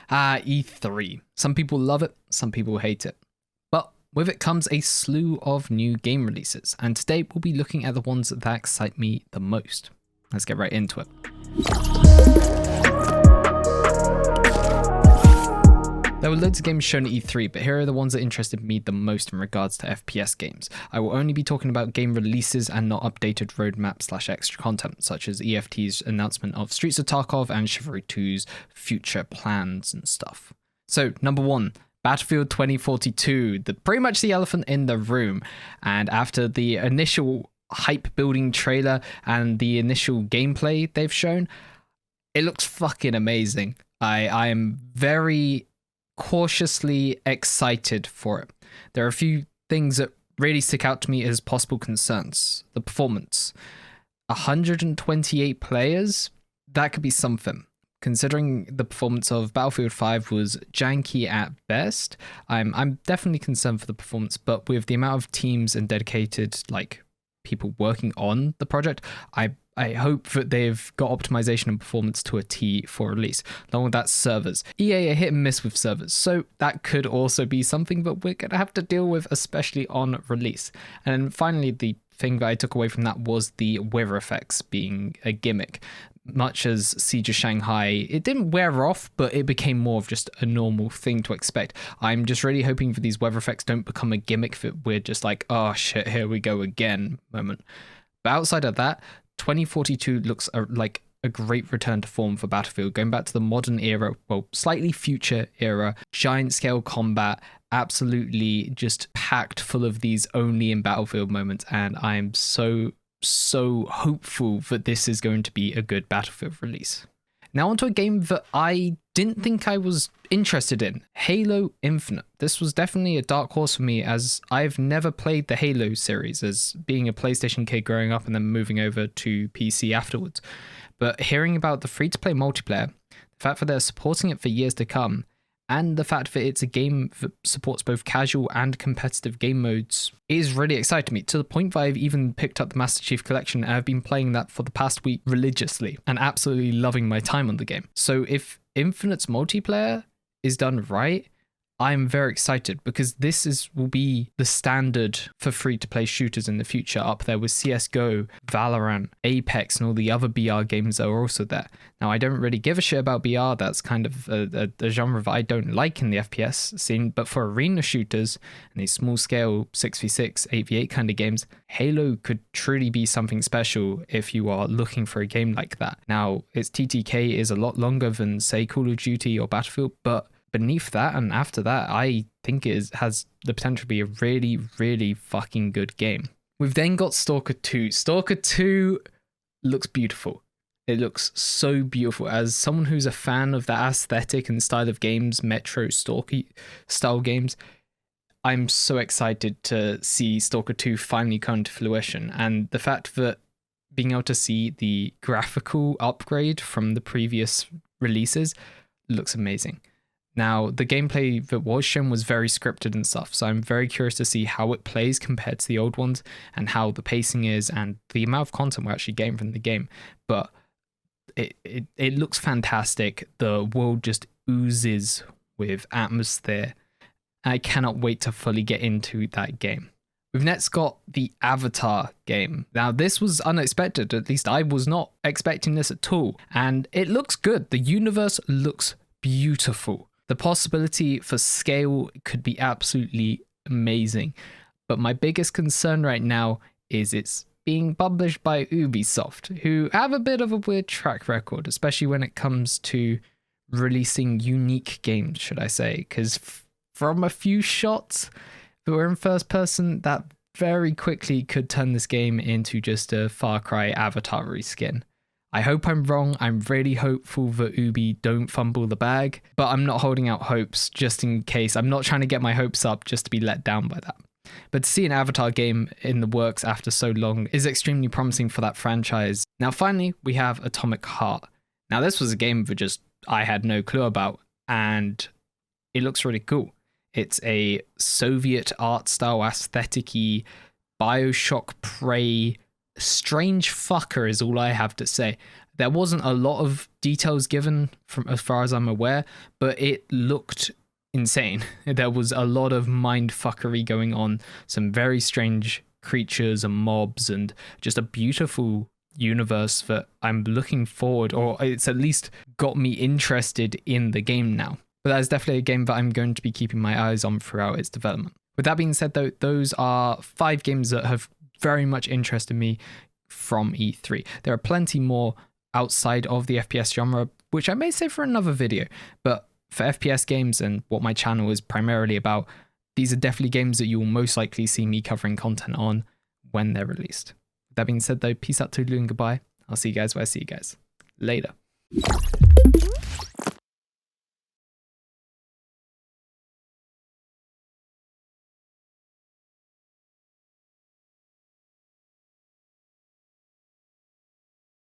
E3. Some people love it, some people hate it. But with it comes a slew of new game releases, and today we'll be looking at the ones that excite me the most. Let's get right into it. There were loads of games shown at E3, but here are the ones that interested me the most in regards to FPS games. I will only be talking about game releases and not updated roadmap/extra content, such as EFT's announcement of Streets of Tarkov and Chivalry 2's future plans and stuff. So, number 1. Battlefield 2042, pretty much the elephant in the room. And after the initial hype building trailer and the initial gameplay they've shown, it looks fucking amazing. I am very cautiously excited for it. There are a few things that really stick out to me as possible concerns. The performance. 128 players, that could be something. Considering the performance of Battlefield 5 was janky at best, I'm definitely concerned for the performance, but with the amount of teams and dedicated people working on the project, I hope that they've got optimization and performance to a T for release. Along with that, servers. EA are hit and miss with servers, so that could also be something that we're going to have to deal with, especially on release. And then finally, the thing that I took away from that was the weather effects being a gimmick. Much as Siege of Shanghai, it didn't wear off, but it became more of just a normal thing to expect. I'm just really hoping for these weather effects don't become a gimmick that we're just like, oh shit, here we go again moment. But outside of that, 2042 looks like a great return to form for Battlefield, going back to the modern era, well, slightly future era, giant scale combat, absolutely just packed full of these only in Battlefield moments, and I'm so hopeful that this is going to be a good Battlefield release. Now onto a game that I didn't think I was interested in, Halo Infinite. This was definitely a dark horse for me, as I've never played the Halo series, as being a PlayStation kid growing up and then moving over to PC afterwards. But hearing about the free-to-play multiplayer, the fact that they're supporting it for years to come, and the fact that it's a game that supports both casual and competitive game modes is really exciting me, to the point that I've even picked up the Master Chief Collection and I've been playing that for the past week religiously and absolutely loving my time on the game. So if Infinite's multiplayer is done right, I'm very excited, because this will be the standard for free-to-play shooters in the future, up there with CSGO, Valorant, Apex, and all the other BR games that are also there. Now, I don't really give a shit about BR, that's kind of a genre that I don't like in the FPS scene, but for arena shooters and these small-scale 6v6, 8v8 kind of games, Halo could truly be something special if you are looking for a game like that. Now, its TTK is a lot longer than, say, Call of Duty or Battlefield, but beneath that and after that, I think it has the potential to be a really, really fucking good game. We've then got Stalker 2. Stalker 2 looks beautiful. It looks so beautiful. As someone who's a fan of that aesthetic and style of games, Metro Stalker style games, I'm so excited to see Stalker 2 finally come to fruition. And the fact that being able to see the graphical upgrade from the previous releases looks amazing. Now, the gameplay that was shown was very scripted and stuff, so I'm very curious to see how it plays compared to the old ones and how the pacing is and the amount of content we're actually getting from the game. But it looks fantastic. The world just oozes with atmosphere. I cannot wait to fully get into that game. We've next got the Avatar game. Now, this was unexpected, at least I was not expecting this at all, and it looks good. The universe looks beautiful. The possibility for scale could be absolutely amazing. But my biggest concern right now is it's being published by Ubisoft, who have a bit of a weird track record, especially when it comes to releasing unique games, should I say. Because from a few shots that were in first person, that very quickly could turn this game into just a Far Cry Avatar reskin. I hope I'm wrong. I'm really hopeful that Ubi don't fumble the bag, but I'm not holding out hopes just in case. I'm not trying to get my hopes up just to be let down by that. But to see an Avatar game in the works after so long is extremely promising for that franchise. Now, finally, we have Atomic Heart. Now, this was a game that I had no clue about, and it looks really cool. It's a Soviet art style aesthetic-y, Bioshock Prey, strange fucker is all I have to say. There wasn't a lot of details given from as far as I'm aware, but it looked insane. There was a lot of mindfuckery going on, some very strange creatures and mobs, and just a beautiful universe that I'm looking forward, or it's at least got me interested in the game now. But that is definitely a game that I'm going to be keeping my eyes on throughout its development. With that being said, though, those are 5 games that have very much interested me from E3. There are plenty more outside of the FPS genre, which I may say for another video, but for FPS games and what my channel is primarily about, these are definitely games that you will most likely see me covering content on when they're released. With that being said, though, peace out, toodaloo, and goodbye. I'll see you guys where I see you guys. Later.